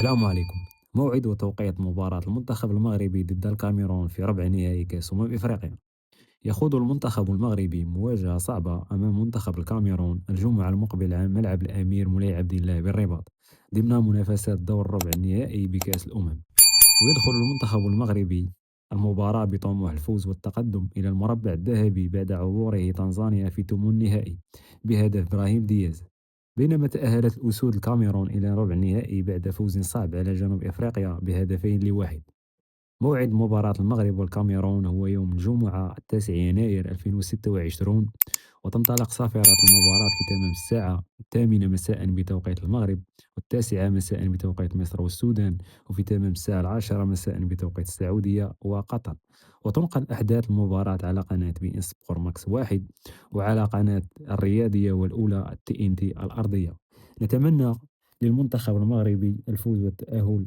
السلام عليكم. موعد وتوقيت مباراة المنتخب المغربي ضد الكاميرون في ربع نهائي كأس إفريقيا. يخوض المنتخب المغربي مواجهة صعبة أمام منتخب الكاميرون الجمعة المقبلة على ملعب الأمير مولاي عبد الله بالرباط ضمن منافسات دور الربع النهائي بكأس الأمم. ويدخل المنتخب المغربي المباراة بطموح الفوز والتقدم إلى المربع الذهبي بعد عبوره تنزانيا في ثمن النهائي بهدف إبراهيم دياز. بينما تأهلت الأسود الكاميرون إلى ربع النهائي بعد فوز صعب على جنوب أفريقيا بهدفين لواحد. موعد مباراة المغرب والكاميرون هو يوم الجمعة 9 يناير 2026، وتنطلق صافرة المباراة في تمام الساعة 8 مساء بتوقيت المغرب، والتاسعة مساء بتوقيت مصر والسودان، وفي تمام الساعة 10 مساء بتوقيت السعودية وقطر. وتنقل أحداث المباراة على قناة بي إن سبور ماكس واحد، وعلى قناة الرياضية والأولى التي إن تي الأرضية. نتمنى للمنتخب المغربي الفوز والتأهل